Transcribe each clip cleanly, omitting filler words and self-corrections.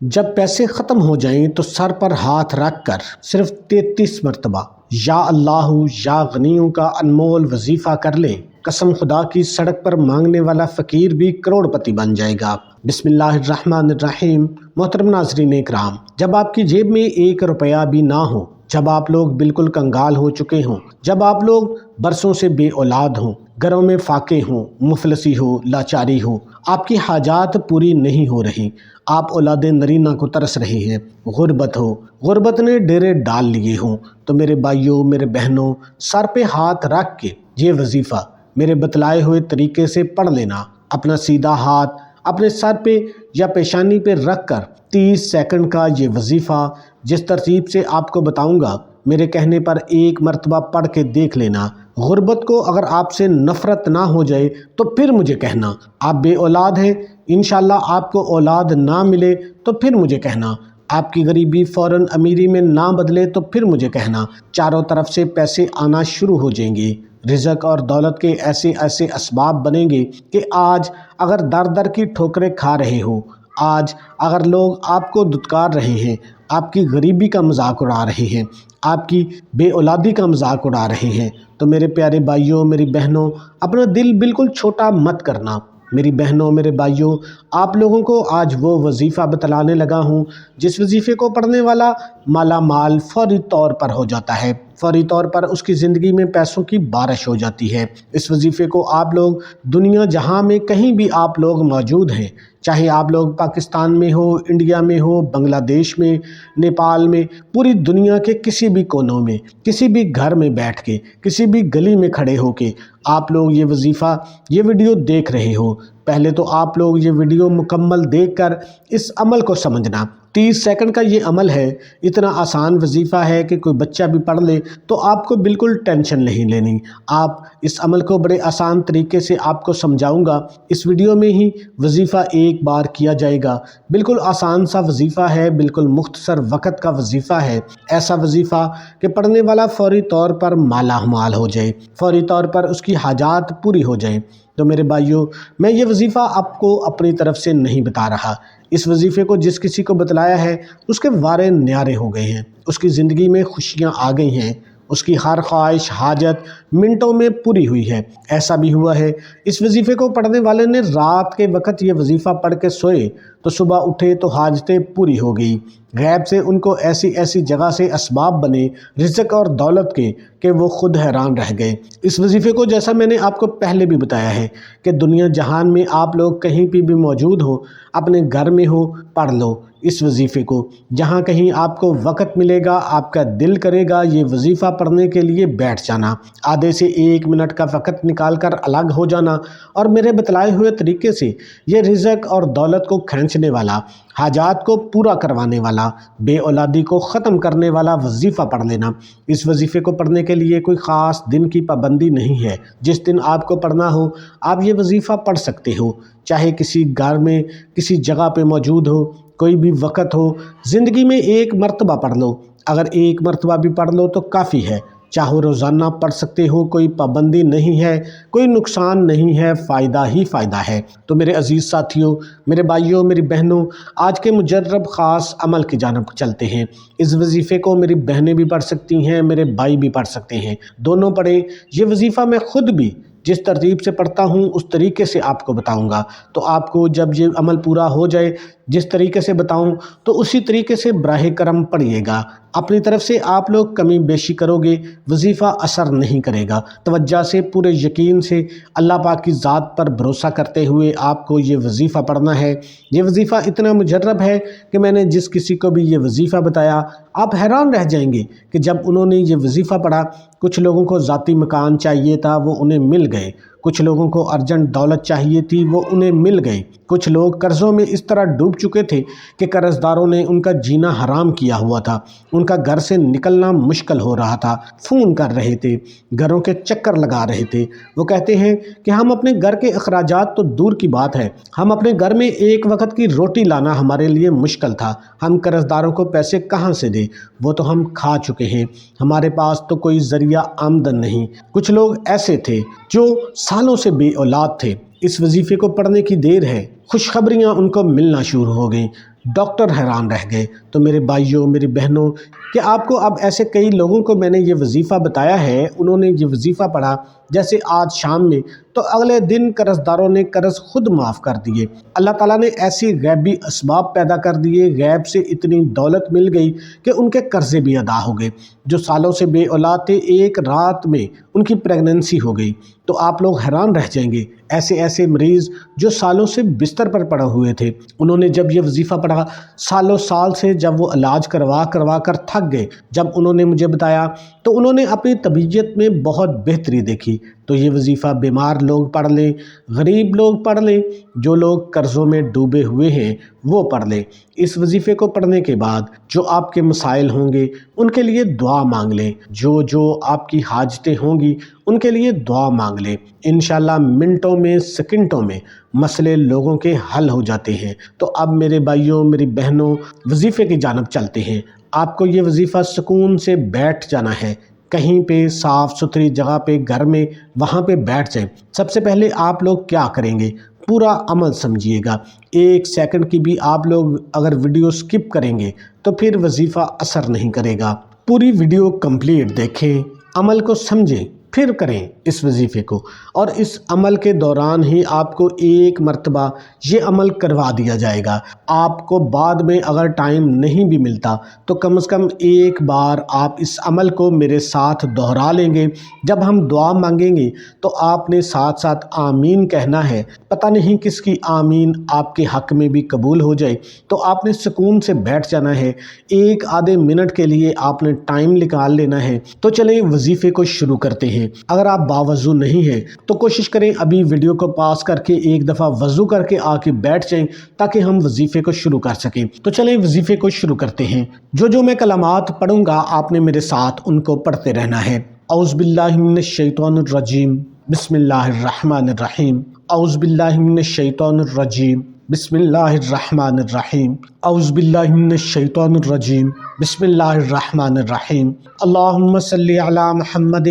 جب پیسے ختم ہو جائیں تو سر پر ہاتھ رکھ کر صرف 33 مرتبہ یا اللہ یا غنیوں کا انمول وظیفہ کر لیں، قسم خدا کی سڑک پر مانگنے والا فقیر بھی کروڑ پتی بن جائے گا۔ بسم اللہ الرحمن الرحیم۔ محترم ناظرین اکرام، جب آپ کی جیب میں 1 روپیہ بھی نہ ہو، جب آپ لوگ بالکل کنگال ہو چکے ہوں، جب آپ لوگ برسوں سے بے اولاد ہوں، گھروں میں فاقے ہوں، مفلسی ہو، لاچاری ہو، آپ کی حاجات پوری نہیں ہو رہی، آپ اولاد نرینہ کو ترس رہے ہیں، غربت ہو، غربت نے ڈیرے ڈال لیے ہوں، تو میرے بھائیوں، میرے بہنوں، سر پہ ہاتھ رکھ کے یہ وظیفہ میرے بتلائے ہوئے طریقے سے پڑھ لینا۔ اپنا سیدھا ہاتھ اپنے سر پہ یا پیشانی پہ رکھ کر 30 سیکنڈ کا یہ وظیفہ جس ترتیب سے آپ کو بتاؤں گا، میرے کہنے پر 1 مرتبہ پڑھ کے دیکھ لینا۔ غربت کو اگر آپ سے نفرت نہ ہو جائے تو پھر مجھے کہنا۔ آپ بے اولاد ہیں، انشاءاللہ آپ کو اولاد نہ ملے تو پھر مجھے کہنا۔ آپ کی غریبی فوراً امیری میں نہ بدلے تو پھر مجھے کہنا۔ چاروں طرف سے پیسے آنا شروع ہو جائیں گے، رزق اور دولت کے ایسے ایسے اسباب بنیں گے کہ آج اگر در در کی ٹھوکریں کھا رہے ہو، آج اگر لوگ آپ کو دھتکار رہے ہیں، آپ کی غریبی کا مذاق اڑا رہے ہیں، آپ کی بے اولادی کا مذاق اڑا رہے ہیں، تو میرے پیارے بھائیوں، میری بہنوں، اپنا دل بالکل چھوٹا مت کرنا۔ میری بہنوں، میرے بھائیوں، آپ لوگوں کو آج وہ وظیفہ بتلانے لگا ہوں جس وظیفے کو پڑھنے والا مالا مال فوری طور پر ہو جاتا ہے، فوری طور پر اس کی زندگی میں پیسوں کی بارش ہو جاتی ہے۔ اس وظیفے کو آپ لوگ دنیا جہاں میں کہیں بھی آپ لوگ موجود ہیں، چاہے آپ لوگ پاکستان میں ہو، انڈیا میں ہو، بنگلہ دیش میں، نیپال میں، پوری دنیا کے کسی بھی کونوں میں، کسی بھی گھر میں بیٹھ کے، کسی بھی گلی میں کھڑے ہو کے آپ لوگ یہ وظیفہ، یہ ویڈیو دیکھ رہے ہو، پہلے تو آپ لوگ یہ ویڈیو مکمل دیکھ کر اس عمل کو سمجھنا۔ 30 سیکنڈ کا یہ عمل ہے، اتنا آسان وظیفہ ہے کہ کوئی بچہ بھی پڑھ لے تو آپ کو بالکل ٹینشن نہیں لینی۔ آپ اس عمل کو بڑے آسان طریقے سے آپ کو سمجھاؤں گا۔ اس ویڈیو میں ہی وظیفہ ایک بار کیا جائے گا، بالکل آسان سا وظیفہ ہے، بالکل مختصر وقت کا وظیفہ ہے، ایسا وظیفہ کہ پڑھنے والا فوری طور پر مالا مال ہو جائے، فوری طور پر اس کی حاجات پوری ہو جائیں۔ تو میرے بھائیوں، میں یہ وظیفہ آپ کو اپنی طرف سے نہیں بتا رہا، اس وظیفے کو جس کسی کو بتلایا ہے اس کے وارے نیارے ہو گئے ہیں، اس کی زندگی میں خوشیاں آ گئی ہیں، اس کی ہر خواہش حاجت منٹوں میں پوری ہوئی ہے۔ ایسا بھی ہوا ہے، اس وظیفے کو پڑھنے والے نے رات کے وقت یہ وظیفہ پڑھ کے سوئے تو صبح اٹھے تو حاجتیں پوری ہو گئی، غیب سے ان کو ایسی ایسی جگہ سے اسباب بنے رزق اور دولت کے کہ وہ خود حیران رہ گئے۔ اس وظیفے کو جیسا میں نے آپ کو پہلے بھی بتایا ہے کہ دنیا جہان میں آپ لوگ کہیں بھی موجود ہو، اپنے گھر میں ہو، پڑھ لو اس وظیفے کو۔ جہاں کہیں آپ کو وقت ملے گا، آپ کا دل کرے گا یہ وظیفہ پڑھنے کے لیے بیٹھ جانا، آدھے سے 1 منٹ کا وقت نکال کر الگ ہو جانا اور میرے بتلائے ہوئے طریقے سے یہ رزق اور دولت کو کھینچنے والا، حاجات کو پورا کروانے والا، بے اولادی کو ختم کرنے والا وظیفہ پڑھ لینا۔ اس وظیفے کو پڑھنے کے لیے کوئی خاص دن کی پابندی نہیں ہے، جس دن آپ کو پڑھنا ہو آپ یہ وظیفہ پڑھ سکتے ہو، چاہے کسی گھر میں کسی جگہ پہ موجود ہو، کوئی بھی وقت ہو، زندگی میں 1 مرتبہ پڑھ لو، اگر 1 مرتبہ بھی پڑھ لو تو کافی ہے، چاہو روزانہ پڑھ سکتے ہو، کوئی پابندی نہیں ہے، کوئی نقصان نہیں ہے، فائدہ ہی فائدہ ہے۔ تو میرے عزیز ساتھیوں، میرے بھائیوں، میری بہنوں، آج کے مجرب خاص عمل کی جانب چلتے ہیں۔ اس وظیفے کو میری بہنیں بھی پڑھ سکتی ہیں، میرے بھائی بھی پڑھ سکتے ہیں، دونوں پڑھیں۔ یہ وظیفہ میں خود بھی جس ترتیب سے پڑھتا ہوں اس طریقے سے آپ کو بتاؤں گا، تو آپ کو جب یہ عمل پورا ہو جائے، جس طریقے سے بتاؤں تو اسی طریقے سے براہ کرم پڑھیے گا۔ اپنی طرف سے آپ لوگ کمی بیشی کرو گے، وظیفہ اثر نہیں کرے گا۔ توجہ سے، پورے یقین سے، اللہ پاک کی ذات پر بھروسہ کرتے ہوئے آپ کو یہ وظیفہ پڑھنا ہے۔ یہ وظیفہ اتنا مجرب ہے کہ میں نے جس کسی کو بھی یہ وظیفہ بتایا، آپ حیران رہ جائیں گے کہ جب انہوں نے یہ وظیفہ پڑھا، کچھ لوگوں کو ذاتی مکان چاہیے تھا، وہ انہیں مل گئے، کچھ لوگوں کو ارجنٹ دولت چاہیے تھی، وہ انہیں مل گئی، کچھ لوگ قرضوں میں اس طرح ڈوب چکے تھے کہ قرض داروں نے ان کا جینا حرام کیا ہوا تھا، ان کا گھر سے نکلنا مشکل ہو رہا تھا، فون کر رہے تھے، گھروں کے چکر لگا رہے تھے۔ وہ کہتے ہیں کہ ہم اپنے گھر کے اخراجات تو دور کی بات ہے، ہم اپنے گھر میں 1 وقت کی روٹی لانا ہمارے لیے مشکل تھا، ہم قرض داروں کو پیسے کہاں سے دیں، وہ تو ہم کھا چکے ہیں، ہمارے پاس تو کوئی ذریعہ آمدن نہیں۔ کچھ لوگ ایسے تھے جو سالوں سے بے اولاد تھے، اس وظیفے کو پڑھنے کی دیر ہے، خوشخبریاں ان کو ملنا شروع ہو گئیں، ڈاکٹر حیران رہ گئے۔ تو میرے بھائیوں، میری بہنوں، کہ آپ کو اب ایسے کئی لوگوں کو میں نے یہ وظیفہ بتایا ہے، انہوں نے یہ وظیفہ پڑھا جیسے آج شام میں، تو اگلے دن قرض داروں نے قرض خود معاف کر دیے۔ اللہ تعالیٰ نے ایسی غیبی اسباب پیدا کر دیے، غیب سے اتنی دولت مل گئی کہ ان کے قرضے بھی ادا ہو گئے۔ جو سالوں سے بے اولاد تھے، ایک رات میں ان کی پریگننسی ہو گئی۔ تو آپ لوگ حیران رہ جائیں گے، ایسے ایسے مریض جو سالوں سے بستر پر پڑے ہوئے تھے، انہوں نے جب یہ وظیفہ پڑھا، سالوں سال سے جب وہ علاج کروا کر تھک گئے، جب انہوں نے مجھے بتایا تو انہوں نے اپنی طبیعت میں بہت بہتری دیکھی۔ تو یہ وظیفہ بیمار لوگ پڑھ لیں، غریب لوگ پڑھ لیں، جو لوگ قرضوں میں ڈوبے ہوئے ہیں وہ پڑھ لیں۔ اس وظیفے کو پڑھنے کے بعد جو آپ کے مسائل ہوں گے ان کے لیے دعا مانگ لیں، جو آپ کی حاجتیں ہوں گی ان کے لیے دعا مانگ لیں۔ انشاءاللہ منٹوں میں، سیکنڈوں میں مسئلے لوگوں کے حل ہو جاتے ہیں۔ تو اب میرے بھائیوں، میری بہنوں، وظیفے کی جانب چلتے ہیں۔ آپ کو یہ وظیفہ سکون سے بیٹھ جانا ہے، کہیں پہ صاف ستھری جگہ پہ، گھر میں، وہاں پہ بیٹھ جائیں۔ سب سے پہلے آپ لوگ کیا کریں گے، پورا عمل سمجھیے گا۔ ایک سیکنڈ کی بھی آپ لوگ اگر ویڈیو سکپ کریں گے تو پھر وظیفہ اثر نہیں کرے گا۔ پوری ویڈیو کمپلیٹ دیکھیں، عمل کو سمجھیں، پھر کریں اس وظیفے کو، اور اس عمل کے دوران ہی آپ کو ایک مرتبہ یہ عمل کروا دیا جائے گا۔ آپ کو بعد میں اگر ٹائم نہیں بھی ملتا تو کم از کم ایک بار آپ اس عمل کو میرے ساتھ دہرا لیں گے۔ جب ہم دعا مانگیں گے تو آپ نے ساتھ ساتھ آمین کہنا ہے۔ پتہ نہیں کس کی آمین آپ کے حق میں بھی قبول ہو جائے، تو آپ نے سکون سے بیٹھ جانا ہے۔ ایک آدھے منٹ کے لیے آپ نے ٹائم نکال لینا ہے۔ تو چلیں وظیفے کو شروع کرتے ہیں۔ اگر آپ باوضو نہیں ہیں تو کوشش کریں ابھی ویڈیو کو پاس کر کے ایک دفعہ وضو کر کے آ کے بیٹھ جائیں تاکہ ہم وظیفے کو شروع کر سکیں۔ تو چلیں وظیفے کو شروع کرتے ہیں۔ جو میں کلمات پڑھوں گا آپ نے میرے ساتھ ان کو پڑھتے رہنا ہے۔ اعوذ باللہ من الشیطان الرجیم، بسم اللہ الرحمن الرحیم۔ اعوذ باللہ من الشیطان الرجیم، بسم اللہ الرحمن الرحیم۔ اعوذ باللہ من الشیطان الرجیم، بسم اللہ الرحمن الرحیم۔ اللہم صلی علی محمد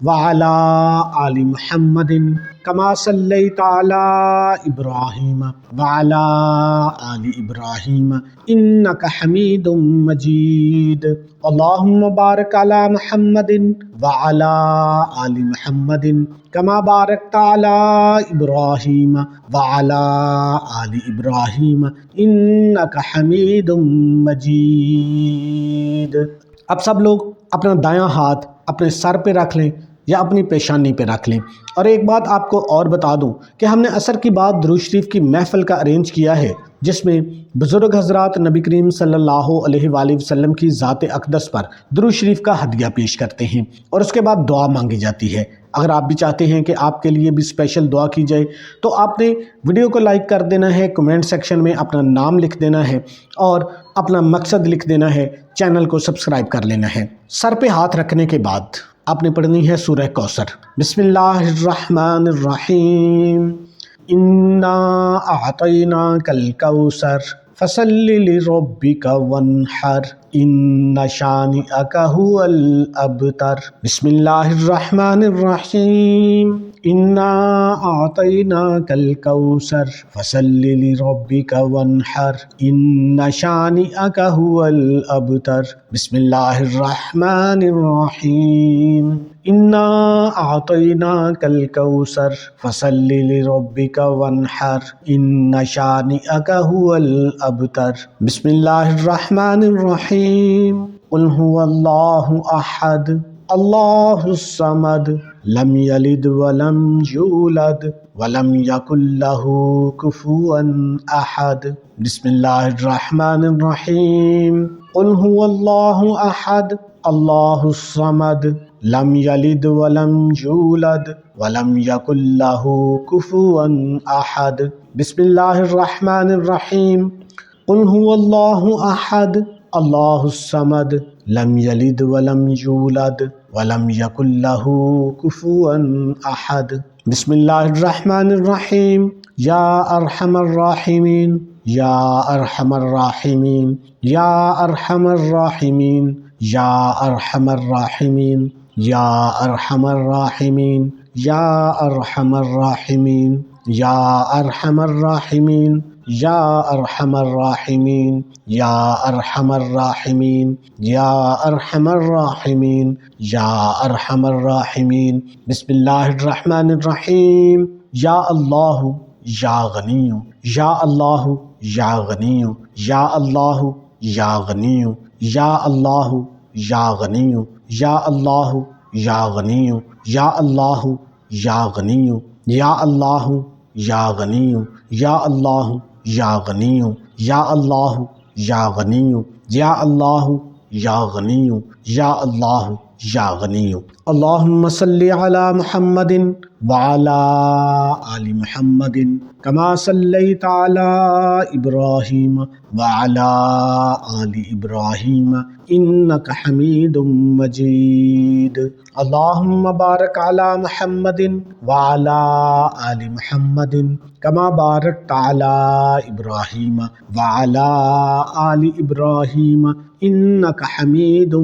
وعلی آل محمد کما صلیت علی ابراہیم وعلی آل ابراہیم انک حمید مجید۔ اللہم بارک علی محمد وعلی آل محمد کما بارکت علی ابراہیم وعلی آل ابراہیم انک حمید مجید۔ اب سب لوگ اپنا دایاں ہاتھ اپنے سر پہ رکھ لیں یا اپنی پیشانی پہ رکھ لیں۔ اور ایک بات آپ کو اور بتا دوں کہ ہم نے عصر کی بعد درود شریف کی محفل کا ارینج کیا ہے، جس میں بزرگ حضرات نبی کریم صلی اللہ علیہ وآلہ وسلم کی ذات اقدس پر درود شریف کا ہدیہ پیش کرتے ہیں اور اس کے بعد دعا مانگی جاتی ہے۔ اگر آپ بھی چاہتے ہیں کہ آپ کے لیے بھی اسپیشل دعا کی جائے تو آپ نے ویڈیو کو لائک کر دینا ہے، کمنٹ سیکشن میں اپنا نام لکھ دینا ہے اور اپنا مقصد لکھ دینا ہے، چینل کو سبسکرائب کر لینا ہے۔ سر پہ ہاتھ رکھنے کے بعد آپ نے پڑھنی ہے سورہ کوثر۔ بسم اللہ الرحمن الرحیم، انا اعطیناک الکوثر فصل لربک وانحر ان شانئک ھو الابتر۔ بسم اللہ الرحمن الرحیم، انا اعطیناک الکوثر فصل لربک وانحر ان شانئک ھو الابتر۔ بسم اللہ الرحمن الرحیم، انا اعطیناک الکوثر فصل لربک وانحر ان شانئک ھو الابتر۔ بسم اللہ الرحمن الرحیم، قل ھو اللہ احد اللہ الصمد لم یلد ولم یولد ولم یکن لہ کفوا احد۔ بسم اللہ الرحمن الرحیم، قل ھو اللہ احد اللہ الصمد لم یلد ولم یولد ولم یکن لہ کفوا احد۔ بسم اللہ الرحمن الرحیم، قل ھو اللہ احد اللہ الصمد لم یلد ولم یولد ولم یکن لہ کفوا احد۔ بسم اللہ الرحمن الرحیم، یا ارحم الراحمین یا ارحم الراحمین یا ارحم الراحمین یا ارحم الراحمین یا ارحم الراحمین یا ارحم الراحمین یا ارحم الراحمین یا ارحم الراحمین یا ارحم الراحمین یا ارحم الراحمین یا ارحم الراحمین۔ بسم اللہ الرحمن الرحیم۔ یا اللہ یا غنی یا اللہ یا غنی یا اللہ یا غنی یا اللہ یا غنی یا اللہ یا غنی یا اللہ یا غنی یا اللہ یا غنی یا اللہ یا غنی یا اللہ یا غنی یا اللہ یا غنی یا اللہ یا غنی۔ اللہم صلی علی محمد وعلی آل محمد کما صلیت علی ابراہیم وعلی آل ابراہیم انک حمید مجید۔ اللہم بارک علی محمد وعلی آل محمد کما بارکت علی ابراہیم وعلی آل ابراہیم انک حمید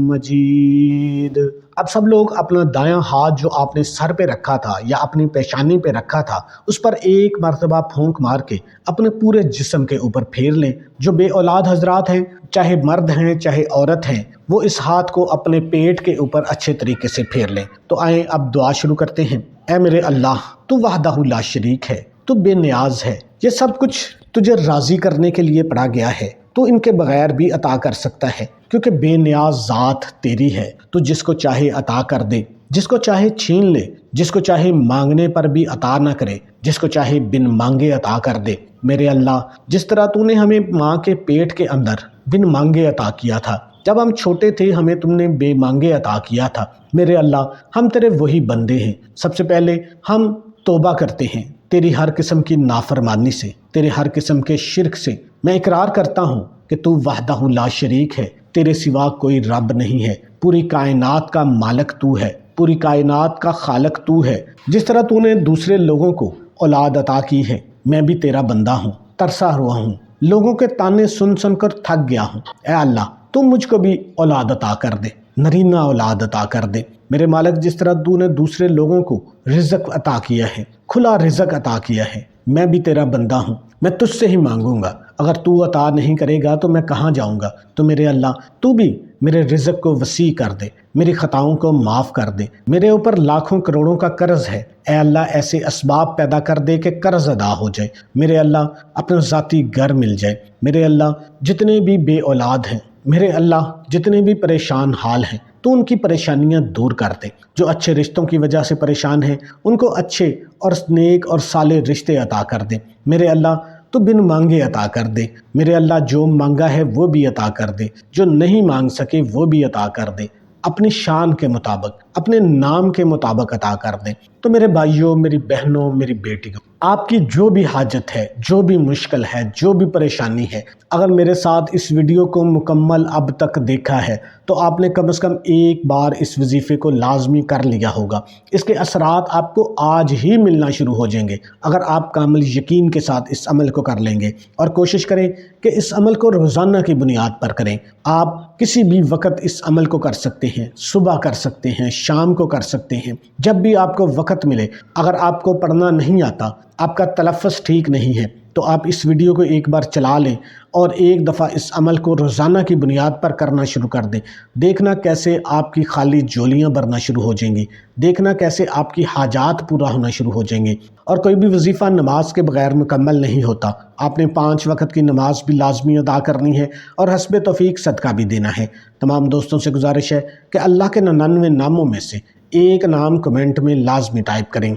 مجید۔ اب سب لوگ اپنا دایاں ہاتھ جو آپ نے سر پہ رکھا تھا یا اپنی پیشانی پہ رکھا تھا اس پر ایک مرتبہ پھونک مار کے اپنے پورے جسم کے اوپر پھیر لیں۔ جو بے اولاد حضرات ہیں، چاہے مرد ہیں چاہے عورت ہیں، وہ اس ہاتھ کو اپنے پیٹ کے اوپر اچھے طریقے سے پھیر لیں۔ تو آئیں اب دعا شروع کرتے ہیں۔ اے میرے اللہ، تو وحدہ لا شریک ہے، تو بے نیاز ہے، یہ سب کچھ تجھے راضی کرنے کے لیے پڑھا گیا ہے، تو ان کے بغیر بھی عطا کر سکتا ہے کیونکہ بے نیاز ذات تیری ہے۔ تو جس کو چاہے عطا کر دے، جس کو چاہے چھین لے، جس کو چاہے مانگنے پر بھی عطا نہ کرے، جس کو چاہے بن مانگے عطا کر دے۔ میرے اللہ، جس طرح تو نے ہمیں ماں کے پیٹ کے اندر بن مانگے عطا کیا تھا، جب ہم چھوٹے تھے ہمیں تم نے بے مانگے عطا کیا تھا۔ میرے اللہ، ہم تیرے وہی بندے ہیں۔ سب سے پہلے ہم توبہ کرتے ہیں تیری ہر قسم کی نافرمانی سے، تیرے ہر قسم کے شرک سے۔ میں اقرار کرتا ہوں کہ تو وحدہ لا شریک ہے، تیرے سوا کوئی رب نہیں ہے، پوری کائنات کا مالک تو ہے، پوری کائنات کا خالق تو ہے۔ جس طرح تو نے دوسرے لوگوں کو اولاد عطا کی ہے، میں بھی تیرا بندہ ہوں، ترسا ہوا ہوں، لوگوں کے تانے سن سن کر تھک گیا ہوں۔ اے اللہ، تو مجھ کو بھی اولاد عطا کر دے، نرینہ اولاد عطا کر دے۔ میرے مالک، جس طرح تو نے دوسرے لوگوں کو رزق عطا کیا ہے، کھلا رزق عطا کیا ہے، میں بھی تیرا بندہ ہوں، میں تجھ سے ہی مانگوں گا۔ اگر تو عطا نہیں کرے گا تو میں کہاں جاؤں گا؟ تو میرے اللہ، تو بھی میرے رزق کو وسیع کر دے، میری خطاؤں کو معاف کر دے۔ میرے اوپر لاکھوں کروڑوں کا قرض ہے، اے اللہ ایسے اسباب پیدا کر دے کہ قرض ادا ہو جائے۔ میرے اللہ، اپنا ذاتی گھر مل جائے۔ میرے اللہ، جتنے بھی بے اولاد ہیں، میرے اللہ جتنے بھی پریشان حال ہیں، تو ان کی پریشانیاں دور کر دے۔ جو اچھے رشتوں کی وجہ سے پریشان ہیں، ان کو اچھے اور نیک اور صالح رشتے عطا کر دے۔ میرے اللہ، تو بن مانگے عطا کر دے۔ میرے اللہ، جو مانگا ہے وہ بھی عطا کر دے، جو نہیں مانگ سکے وہ بھی عطا کر دے، اپنی شان کے مطابق، اپنے نام کے مطابق عطا کر دے۔ تو میرے بھائیوں، میری بہنوں، میری بیٹیوں، آپ کی جو بھی حاجت ہے، جو بھی مشکل ہے، جو بھی پریشانی ہے، اگر میرے ساتھ اس ویڈیو کو مکمل اب تک دیکھا ہے تو آپ نے کم از کم ایک بار اس وظیفے کو لازمی کر لیا ہوگا۔ اس کے اثرات آپ کو آج ہی ملنا شروع ہو جائیں گے اگر آپ کامل یقین کے ساتھ اس عمل کو کر لیں گے، اور کوشش کریں کہ اس عمل کو روزانہ کی بنیاد پر کریں۔ آپ کسی بھی وقت اس عمل کو کر سکتے ہیں، صبح کر سکتے ہیں، شام کو کر سکتے ہیں، جب بھی آپ کو وقت ملے۔ اگر آپ کو پڑھنا نہیں آتا، آپ کا تلفظ ٹھیک نہیں ہے، تو آپ اس ویڈیو کو ایک بار چلا لیں اور ایک دفعہ اس عمل کو روزانہ کی بنیاد پر کرنا شروع کر دیں۔ دیکھنا کیسے آپ کی خالی جولیاں بھرنا شروع ہو جائیں گی، دیکھنا کیسے آپ کی حاجات پورا ہونا شروع ہو جائیں گے۔ اور کوئی بھی وظیفہ نماز کے بغیر مکمل نہیں ہوتا۔ آپ نے 5 وقت کی نماز بھی لازمی ادا کرنی ہے اور حسب توفیق صدقہ بھی دینا ہے۔ تمام دوستوں سے گزارش ہے کہ اللہ کے 99 ناموں میں سے ایک نام کمنٹ میں لازمی ٹائپ کریں۔